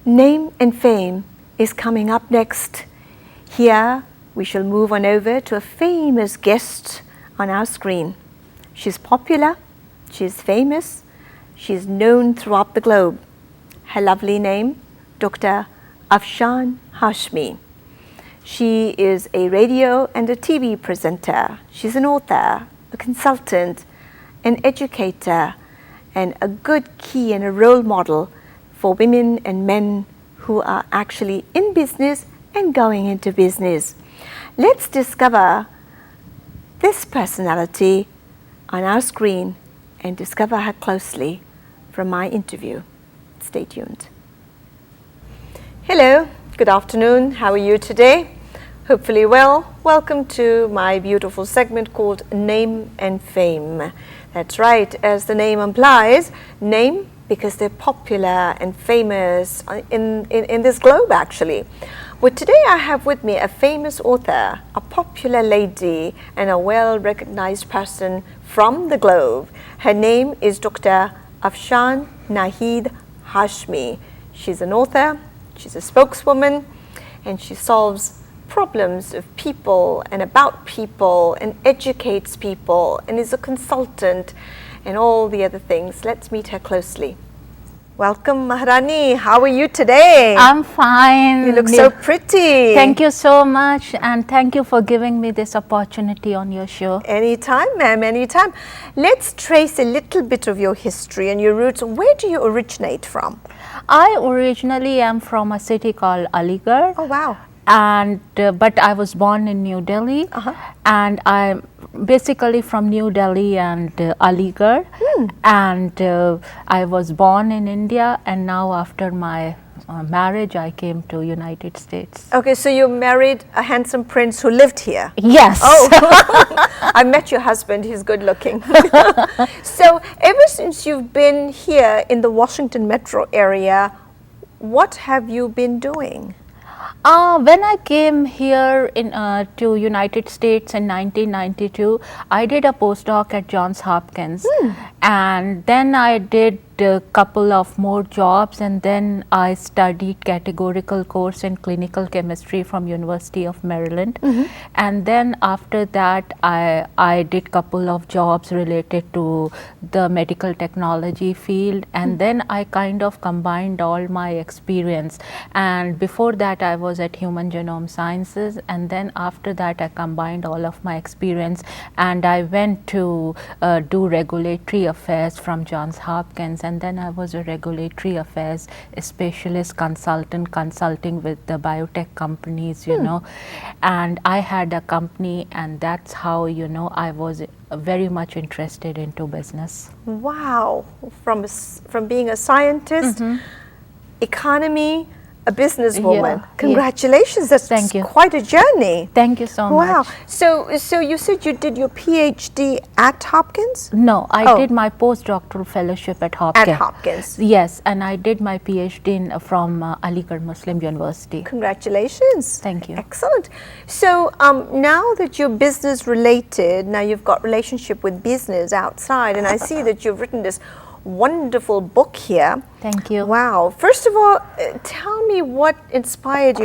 Name and Fame is coming up next. Here we shall move on over to a famous guest on our screen. She's popular, she's famous, she's known throughout the globe. Her lovely name, Dr.Afshan Hashmi. She is a radio and a TV presenter. She's an author, a consultant, an educator, and a good key and a role model for women and men who are actually in business and going into business. Let's discover this personality on our screen and discover her closely from my interview. Stay tuned. Hello, good afternoon. How are you today? Hopefully well. Welcome to my beautiful segment called Name and Fame. That's right, as the name implies, name because they're popular and famous in this globe actually. Well, today I have with me a famous author, a popular lady, and a well-recognized person from the globe. Her name is Dr. Afshan Hashmi. She's an author, she's a spokeswoman, and she solves problems of people and about people and educates people and is a consultant and all the other things. Let's meet her closely. Welcome, Maharani. How are you today? I'm fine. You look so pretty. Thank you so much, and thank you for giving me this opportunity on your show. Anytime, ma'am, anytime. Let's trace a little bit of your history and your roots. Where do you originate from? I originally am from a city called Aligarh. Oh, wow. And but I was born in New Delhi, and I'm basically from New Delhi and Aligarh, and I was born in India, and now after my marriage I came to United States. Okay, so you married a handsome prince who lived here? Yes. Oh, I met your husband, he's good looking. So ever since you've been here in the Washington metro area, what have you been doing? When I came here to United States in 1992, I did a postdoc at Johns Hopkins, and then I did a couple of more jobs, and then I studied categorical course in clinical chemistry from University of Maryland, and then after that I did couple of jobs related to the medical technology field, and then I kind of combined all my experience, and before that I was at Human Genome Sciences, and then after that I combined all of my experience and I went to do regulatory affairs from Johns Hopkins, and then I was a regulatory affairs specialist consultant consulting with the biotech companies, you know, and I had a company, and that's how, you know, I was very much interested into business. Wow, from being a scientist, economy, a businesswoman. Yeah, congratulations, that's Thank you. quite a journey. Thank you so Wow. much. So you said you did your PhD at Hopkins? No, I did my postdoctoral fellowship at Hopkins. At Hopkins. Yes, and I did my PhD from Aligarh Muslim University. Congratulations. Thank you. Excellent. So now that you're business related, now you've got relationship with business outside, and I see that you've written this wonderful book here. Thank you. Wow. First of all, tell me what inspired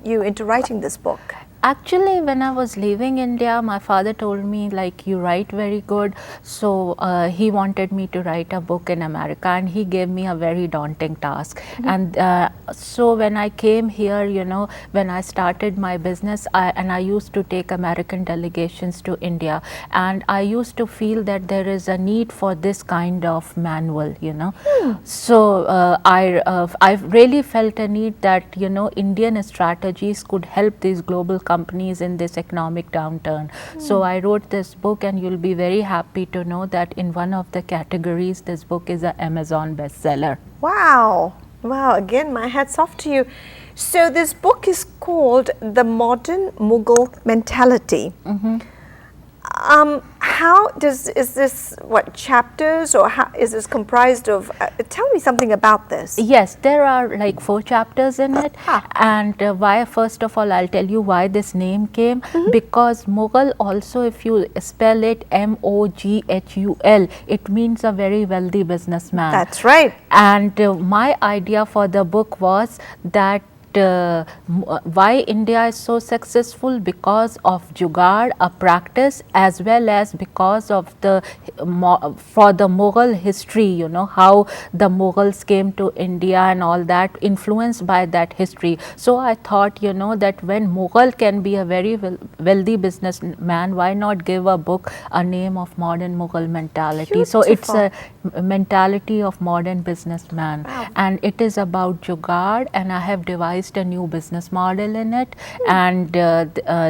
you into writing this book. Actually, when I was leaving India, my father told me, like, you write very good, so he wanted me to write a book in America, and he gave me a very daunting task. And so when I came here, you know, when I started my business, I used to take American delegations to India, and I used to feel that there is a need for this kind of manual, you know. So I really felt a need that, you know, Indian strategies could help these global companies in this economic downturn. So I wrote this book, and you'll be very happy to know that in one of the categories, this book is an Amazon bestseller. Wow. Wow. Again, my hat's off to you. So this book is called The Modern Mughal Mentality. how is this, what, chapters, or how is this comprised of? Tell me something about this. Yes, there are like 4 chapters in it. And why, first of all, I'll tell you why this name came, because Mughal also, if you spell it M-O-G-H-U-L, it means a very wealthy businessman. That's right. And my idea for the book was that why India is so successful, because of Jugaad, a practice, as well as because of the for the Mughal history, you know, how the Mughals came to India and all that, influenced by that history. So I thought, you know, that when Mughal can be a very wealthy businessman, why not give a book a name of modern Mughal mentality? Beautiful. So it's a mentality of modern businessman. Wow. And it is about Jugaad, and I have devised a new business model in it. And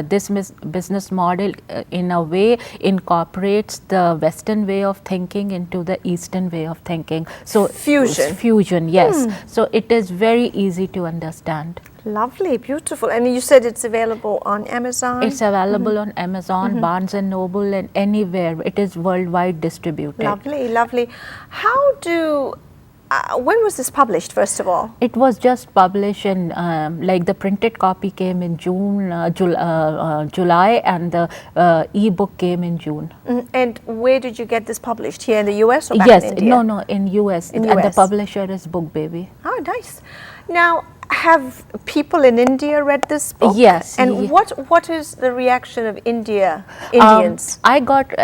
this business model in a way incorporates the Western way of thinking into the Eastern way of thinking. So fusion, yes. So it is very easy to understand. Lovely, beautiful. And you said it's available on Amazon? It's available on Amazon, Barnes and Noble, and anywhere. It is worldwide distributed. Lovely, lovely. How do when was this published, first of all? It was just published in, like the printed copy came in June, July, and the e-book came in June. And where did you get this published? Here in the US or back Yes, in India? no, in US. In And the US. publisher is Book Baby. Oh, nice. Now, have people in India read this book? Yes. And what is the reaction of Indians? I got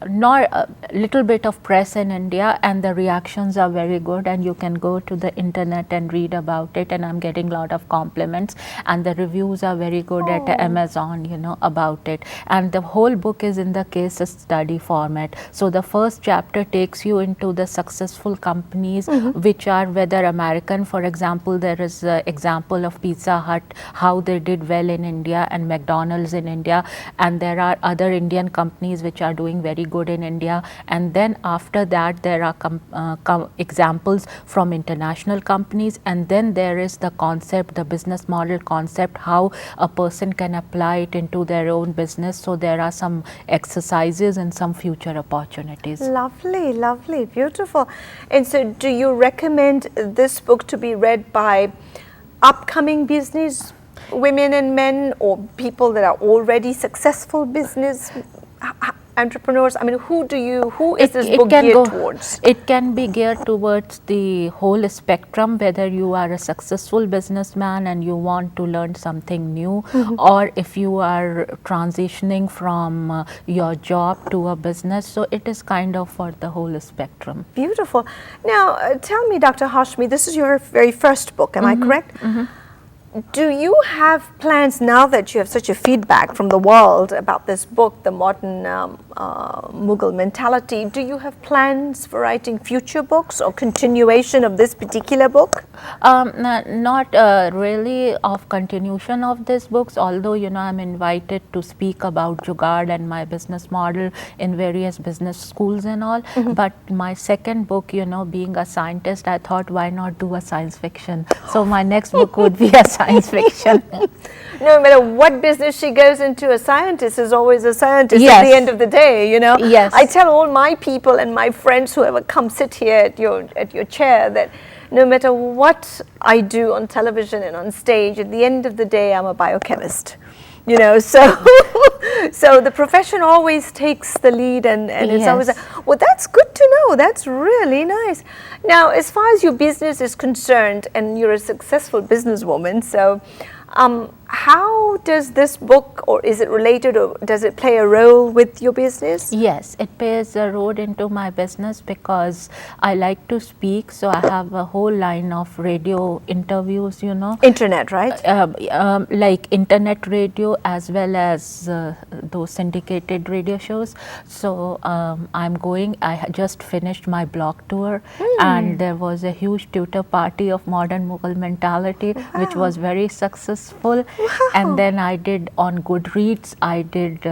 not a little bit of press in India, and the reactions are very good, and you can go to the internet and read about it, and I'm getting a lot of compliments, and the reviews are very good at Amazon, you know, about it. And the whole book is in the case study format. So the first chapter takes you into the successful companies, which are, whether American, for example, there is an example of Pizza Hut, how they did well in India, and McDonald's in India, and there are other Indian companies which are doing very good in India. And then after that there are examples from international companies, and then there is the concept, the business model concept, how a person can apply it into their own business. So there are some exercises and some future opportunities. Lovely, lovely, beautiful. And so do you recommend this book to be read by upcoming business women and men, or people that are already successful business entrepreneurs? I mean, who is this book geared towards? It can be geared towards the whole spectrum, whether you are a successful businessman and you want to learn something new, or if you are transitioning from your job to a business. So it is kind of for the whole spectrum. Beautiful. Now, tell me, Dr. Hashmi, this is your very first book, am I correct? Do you have plans, now that you have such a feedback from the world about this book, The Modern Mughal Mentality, do you have plans for writing future books or continuation of this particular book? Not really of continuation of these books, although, you know, I'm invited to speak about Jugaad and my business model in various business schools and all. But my second book, you know, being a scientist, I thought, why not do a science fiction? So my next book would be a science fiction. No matter what business she goes into, a scientist is always a scientist Yes. at the end of the day, you know. Yes. I tell all my people and my friends, whoever come sit here at your chair, that no matter what I do on television and on stage, at the end of the day, I'm a biochemist. You know, so so the profession always takes the lead, and it's always well, that's good to know. That's really nice. Now, as far as your business is concerned, and you're a successful businesswoman, so how does this book, or is it related, or does it play a role with your business? Yes, it plays a role into my business because I like to speak, so I have a whole line of radio interviews, you know. Internet, right? Like internet radio as well as those syndicated radio shows. So I just finished my blog tour, and there was a huge tutor party of modern Mughal mentality, which was very successful. And then I did on Goodreads, I did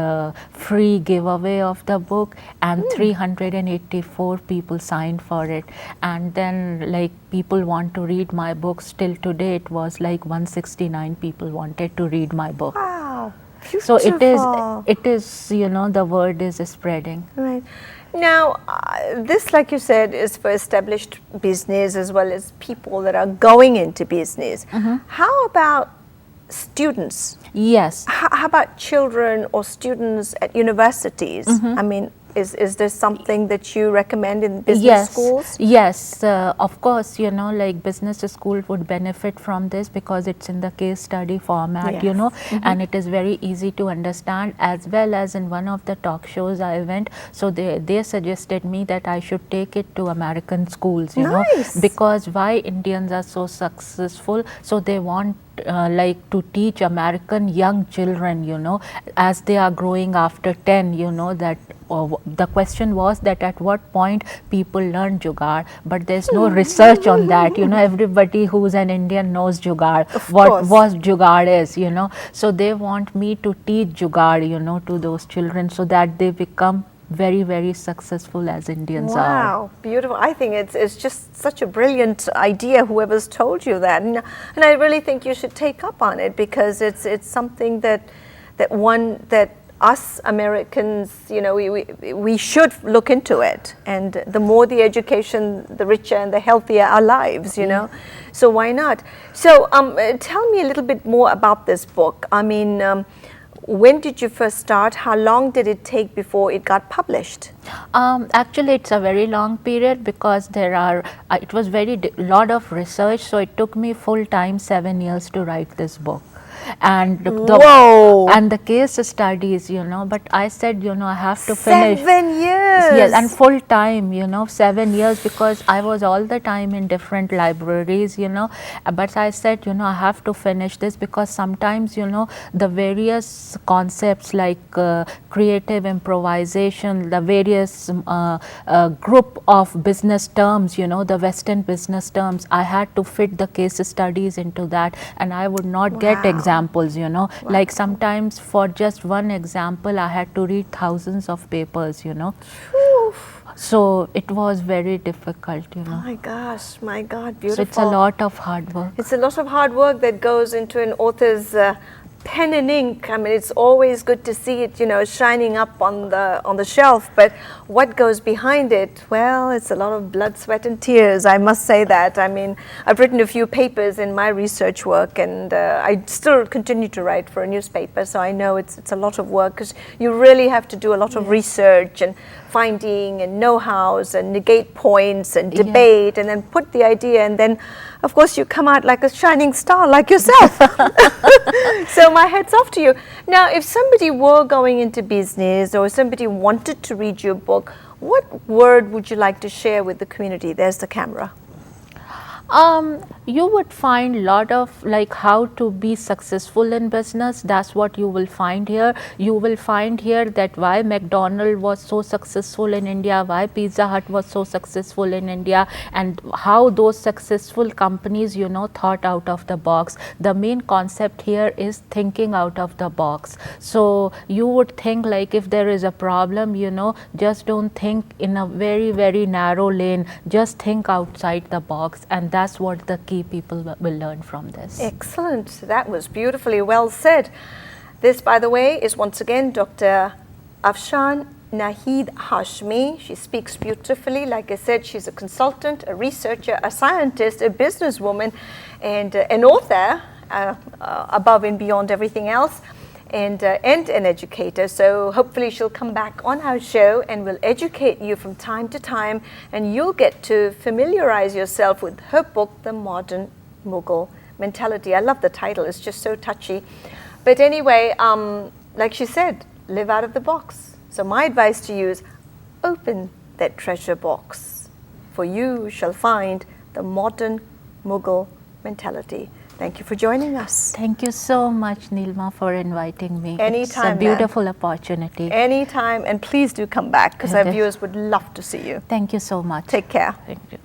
free giveaway of the book, and 384 people signed for it. And then, like, people want to read my books. Till today it was like 169 people wanted to read my book. Wow. So Beautiful. it is, you know, the word is spreading. Right. Now, this, like you said, is for established business as well as people that are going into business. How about students? Yes. How about children or students at universities? I mean, is there something that you recommend in business schools? Yes, of course, you know, like business school would benefit from this because it's in the case study format, you Yes. know, and it is very easy to understand, as well as in one of the talk shows I went, so they suggested me that I should take it to American schools, you know, Nice. because why Indians are so successful, so they want like to teach American young children, you know, as they are growing after 10, you know, that the question was that at what point people learn Jugaad, but there's no research on that, you know, everybody who's an Indian knows Jugaad, what Jugaad is, you know, so they want me to teach Jugaad, you know, to those children so that they become very, very successful as Indians are. Wow, beautiful. I think it's just such a brilliant idea, whoever's told you that. And I really think you should take up on it because it's something that us Americans, you know, we should look into it. And the more the education, the richer and the healthier our lives, you know. So why not? So tell me a little bit more about this book. I mean, when did you first start? How long did it take before it got published? Actually, it's a very long period because there are, it was very lot of research, so it took me full time 7 years to write this book. And the case studies, you know, but I said, you know, I have to finish 7 years. Yes, and full time, you know, 7 years, because I was all the time in different libraries, you know, but I said, you know, I have to finish this because sometimes, you know, the various concepts like creative improvisation, the various group of business terms, you know, the Western business terms, I had to fit the case studies into that, and I would not get examples, you know, like sometimes for just one example I had to read thousands of papers, you know. So it was very difficult, you know. My gosh, my God, beautiful. So it's a lot of hard work. It's a lot of hard work that goes into an author's pen and ink. I mean, it's always good to see it, you know, shining up on the shelf, but what goes behind it? Well, it's a lot of blood, sweat and tears, I must say that. I mean, I've written a few papers in my research work, and I still continue to write for a newspaper, so I know it's a lot of work because you really have to do a lot of research and finding and know-hows and negate points and debate and then put the idea, and then of course you come out like a shining star like yourself. So my hat's off to you. Now, if somebody were going into business or somebody wanted to read your book, what word would you like to share with the community? There's the camera. You would find a lot of like how to be successful in business. That's what you will find here. You will find here that why McDonald's was so successful in India, why Pizza Hut was so successful in India, and how those successful companies, you know, thought out of the box. The main concept here is thinking out of the box. So you would think like if there is a problem, you know, just don't think in a very, very narrow lane, just think outside the box, and that's what the key people will learn from this. Excellent. That was beautifully well said. This, by the way, is once again Dr.Afshan Hashmi. She speaks beautifully. Like I said, she's a consultant, a researcher, a scientist, a businesswoman, and an author above and beyond everything else, and an educator. So hopefully she'll come back on our show and will educate you from time to time, and you'll get to familiarize yourself with her book, The Modern Mughal Mentality. I love the title. It's just so touchy. But anyway, like she said, live out of the box. So my advice to you is open that treasure box, for you shall find the modern Mughal mentality. Thank you for joining us. Thank you so much, Nilima, for inviting me. Anytime. It's a beautiful opportunity. Anytime, and please do come back because our viewers would love to see you. Thank you so much. Take care. Thank you.